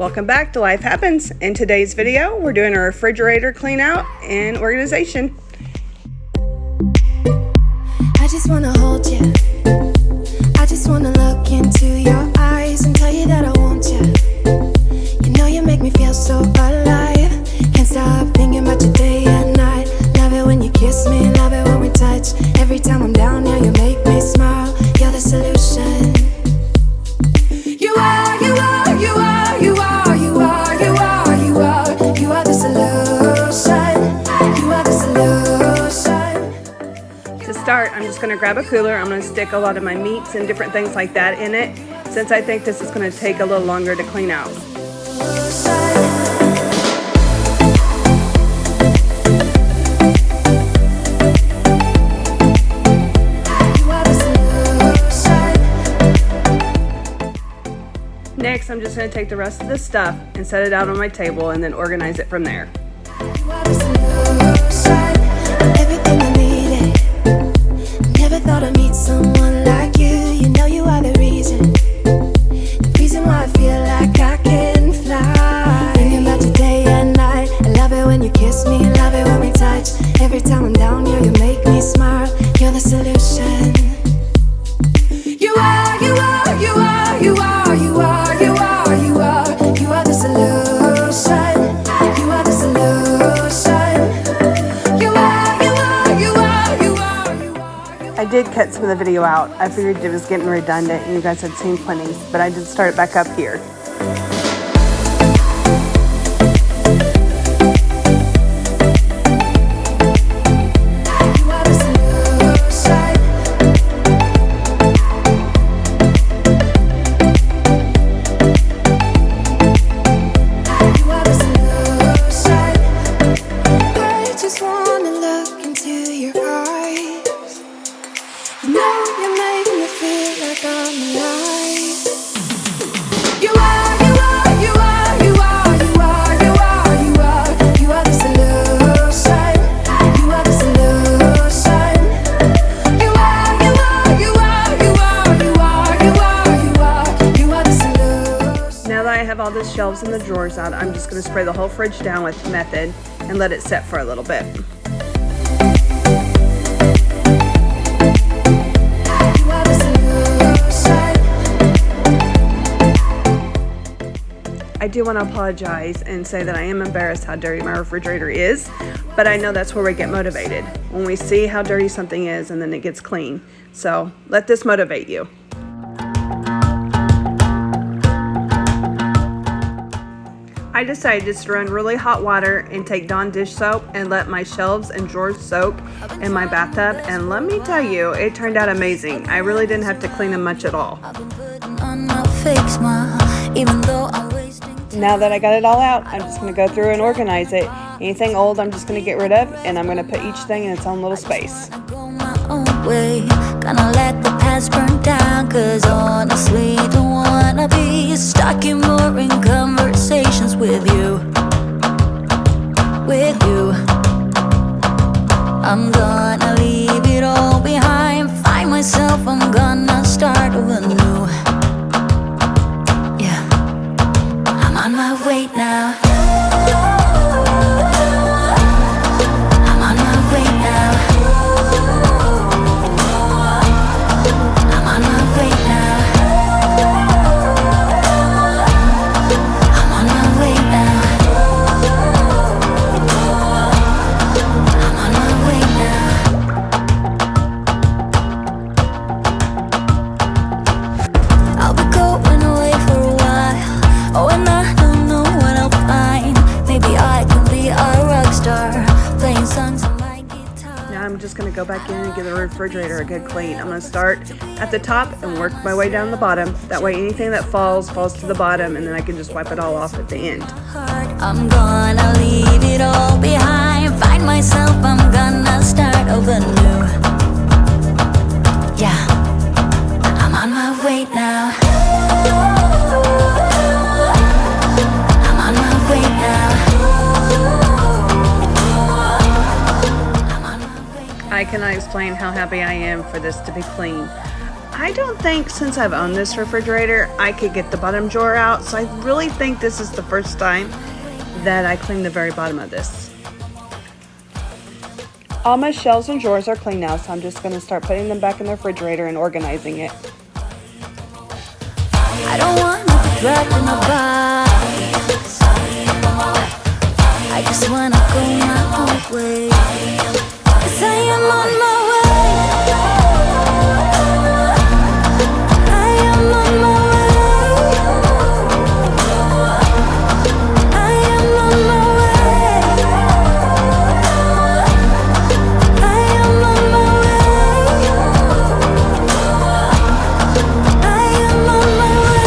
Welcome back to Life Happens. In today's video, we're doing a refrigerator clean out and organization. I just wanna hold you. I just wanna look into your eyes and tell you that I want you. You know you make me feel so alive. Can't stop thinking about you day and night. Love it when you kiss me, love it when we touch. Every time I'm down here, you make me smile. You're the solution. You are, you are, you are, you are, you are, you are, you are. You are the solution. You are the solution. To start, I'm just going to grab a cooler. I'm going to stick a lot of my meats and different things like that in it, since I think this is going to take a little longer to clean out. Next, I'm just going to take the rest of the stuff and set it out on my table and then organize it from there. Everything I needed. Never thought I'd meet someone like you. You know you are the reason why I feel like I can fly. Thinking about you day and night. I love it when you kiss me, love it when we touch. Every time I'm down here, you make me smile. You're the solution. You are, you are, you are, you are, you are, you are, you are. You are the solution. You are the solution. You are, you are, you are, you are, you are. I did cut some of the video out. I figured it was getting redundant and you guys had seen plenty, but I did start it back up here. All the shelves and the drawers out, I'm just going to spray the whole fridge down with Method and let it set for a little bit. I do want to apologize and say that I am embarrassed how dirty my refrigerator is, but I know that's where we get motivated, when we see how dirty something is and then it gets clean. So let this motivate you. I decided just to run really hot water and take Dawn dish soap and let my shelves and drawers soak in my bathtub, and let me tell you, it turned out amazing. I really didn't have to clean them much at all. Now that I got it all out, I'm just going to go through and organize it. Anything old I'm just going to get rid of, and I'm going to put each thing in its own little space. Gonna let the past burn down, cause honestly don't wanna be stuck in boring conversations with you. I'm gonna leave it all behind, find myself, I'm gonna start over new. Yeah, I'm on my way now. I'm on my way now. I'm just going to go back in and give the refrigerator a good clean. I'm going to start at the top and work my way down the bottom. That way anything that falls to the bottom, and then I can just wipe it all off at the end. I'm gonna leave it all behind, find myself, I'm gonna start over new. Yeah, I'm on my way now. I'm on my way now. I cannot explain how happy I am for this to be clean. I don't think since I've owned this refrigerator, I could get the bottom drawer out. So I really think this is the first time that I clean the very bottom of this. All my shelves and drawers are clean now, so I'm just going to start putting them back in the refrigerator and organizing it. I don't wanna be dragged in a box. I just wanna go my own way. 'Cause I am on my way. I am on my way. I am on my way. I am on my way. I am on my way.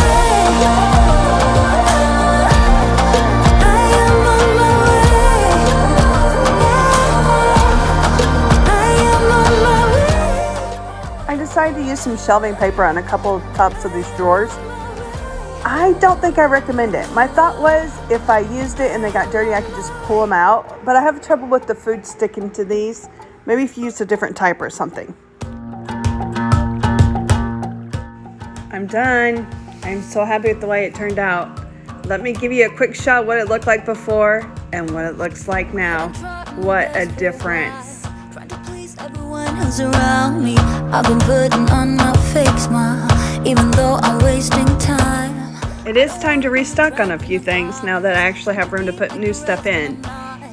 I decided to use some shelving paper on a couple of tops of these drawers. I don't think I recommend it. My thought was if I used it and they got dirty, I could just pull them out. But I have trouble with the food sticking to these. Maybe if you used a different type or something. I'm done. I'm so happy with the way it turned out. Let me give you a quick shot of what it looked like before and what it looks like now. What a difference. Trying to please everyone who's around me. I've been putting on my fake smile, even though I'm wasting time. It is time to restock on a few things now that I actually have room to put new stuff in.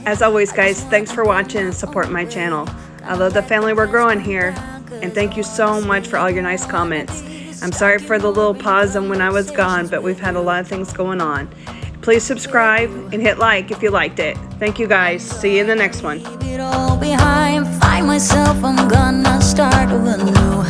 As always, guys, thanks for watching and supporting my channel. I love the family we're growing here, and thank you so much for all your nice comments. I'm sorry for the little pause and when I was gone, but we've had a lot of things going on. Please subscribe and hit like if you liked it. Thank you, guys. See you in the next one. Leave it all behind, find myself, I'm gonna start over new.